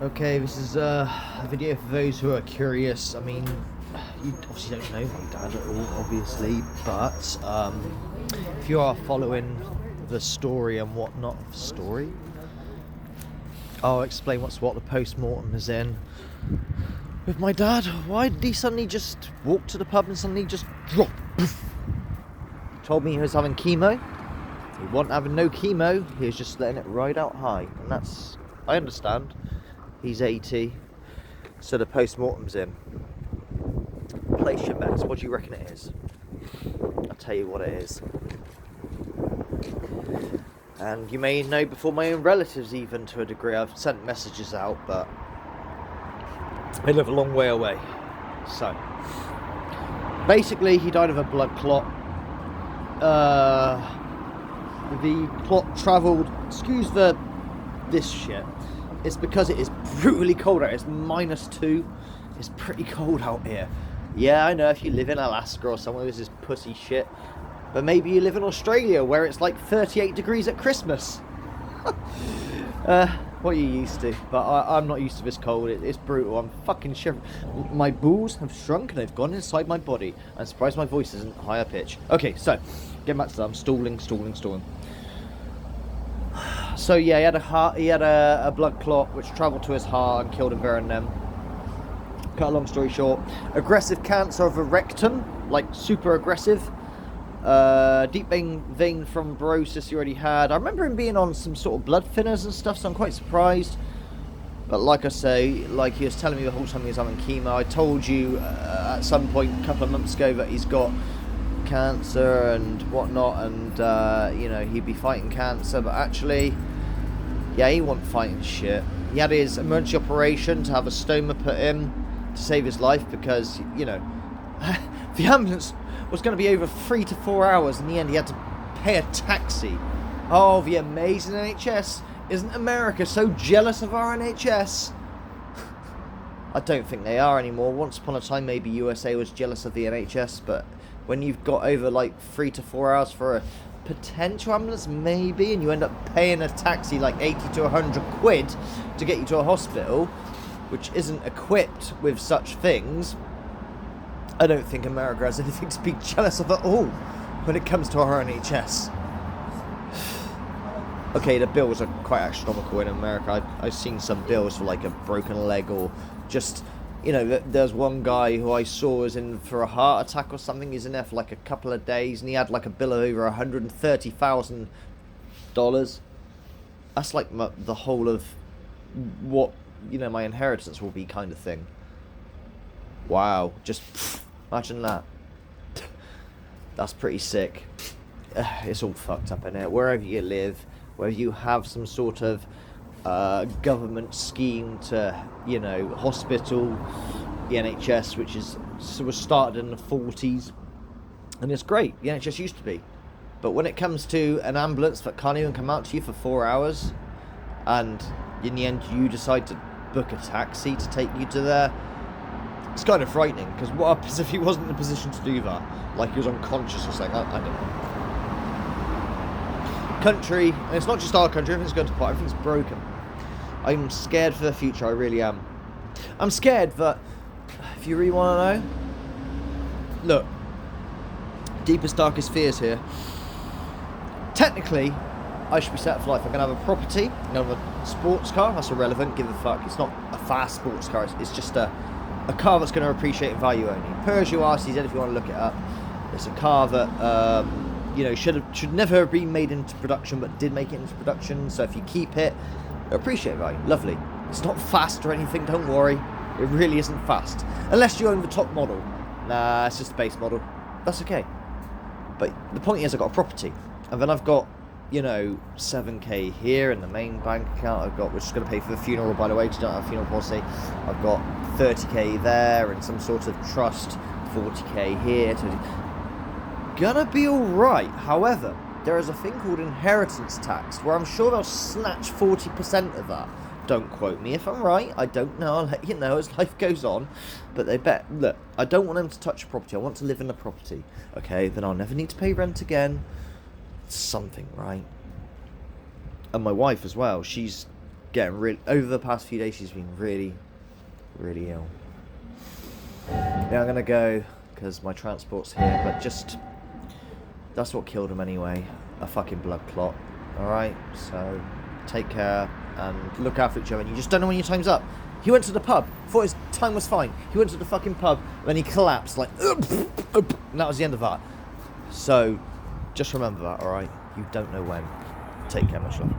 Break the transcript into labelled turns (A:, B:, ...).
A: Okay, this is a video for those who are curious. I mean, you obviously don't know my dad at all, obviously, but if you are following the story and whatnot of the story, I'll explain what the post-mortem is in. With my dad, why did he suddenly just walk to the pub and suddenly just drop? Poof. Told me he was having chemo. He wasn't having no chemo, he was just letting it ride out high, and that's, I understand. He's 80, so the post-mortem's in. Place your bets. What do you reckon it is? I'll tell you what it is. And you may know before my own relatives, even to a degree. I've sent messages out, but they live a long way away. So, basically, he died of a blood clot. The clot travelled. Excuse this shit. It's because it is brutally cold out. It's -2. It's pretty cold out here. Yeah, I know if you live in Alaska or somewhere, this is pussy shit. But maybe you live in Australia where it's like 38 degrees at Christmas. What are you used to? But I'm not used to this cold. It's brutal. I'm fucking shivering. My balls have shrunk and they've gone inside my body. I'm surprised my voice isn't higher pitch. Okay, so, getting back to that. I'm stalling. So yeah, he had a blood clot which travelled to his heart and killed him there and then. Cut a long story short, aggressive cancer of the rectum, like super aggressive. Deep vein thrombosis he already had. I remember him being on some sort of blood thinners and stuff, so I'm quite surprised. But like I say, like he was telling me the whole time he was having chemo. I told you at some point a couple of months ago that he's got cancer and whatnot, and you know, he'd be fighting cancer, but actually, yeah, he wasn't fighting shit. He had his emergency operation to have a stoma put in to save his life because, you know, the ambulance was going to be over 3 to 4 hours. In the end, he had to pay a taxi. Oh, the amazing NHS. Isn't America so jealous of our NHS? I don't think they are anymore. Once upon a time, maybe USA was jealous of the NHS, but when you've got over like 3 to 4 hours for a potential ambulance, maybe, and you end up paying a taxi like 80 to 100 quid to get you to a hospital, which isn't equipped with such things, I don't think America has anything to be jealous of at all when it comes to our NHS. Okay, the bills are quite astronomical in America. I've seen some bills for like a broken leg or just, you know, there's one guy who I saw was in for a heart attack or something. He's in there for like a couple of days and he had like a bill of over $130,000. That's like the whole of what, you know, my inheritance will be, kind of thing. Wow, just imagine that. That's pretty sick. It's all fucked up in it. Wherever you live, whether you have some sort of government scheme to, you know, hospital, the NHS, which was started in the 40s, and it's great. The NHS used to be, but when it comes to an ambulance that can't even come out to you for 4 hours, and in the end you decide to book a taxi to take you to there, it's kind of frightening. Because what happens if he wasn't in a position to do that? Like he was unconscious or something? I don't know. Country, and it's not just our country, everything's going to pot, everything's broken. I'm scared for the future, I really am. I'm scared that, if you really want to know, look, deepest, darkest fears here. Technically, I should be set for life. I'm going to have a property, I'm going to have a sports car. That's irrelevant, give a fuck. It's not a fast sports car, it's just a car that's going to appreciate in value only. Peugeot RCZ, if you want to look it up. It's a car that, you know, should never have been made into production, but did make it into production. So if you keep it, appreciate value. Lovely. It's not fast or anything, don't worry. It really isn't fast. Unless you own the top model. Nah, it's just a base model. That's okay. But the point is, I've got a property. And then I've got, you know, 7k here in the main bank account. I've got, which is going to pay for the funeral, by the way, because I don't have a funeral policy. I've got 30k there and some sort of trust, 40k here. Gonna be alright. However, there is a thing called inheritance tax, where I'm sure they'll snatch 40% of that. Don't quote me if I'm right, I don't know, I'll let you know as life goes on. But they bet, look, I don't want them to touch property, I want to live in the property. Okay, then I'll never need to pay rent again. Something, right? And my wife as well, she's getting really, over the past few days, she's been really, really ill. Yeah, I'm gonna go because my transport's here, but just that's what killed him anyway. A fucking blood clot. Alright, so take care and look out for each other, and you just don't know when your time's up. He went to the pub, thought his time was fine. He went to the fucking pub, and then he collapsed, like, and that was the end of that. So, just remember that, alright? You don't know when. Take care, much love.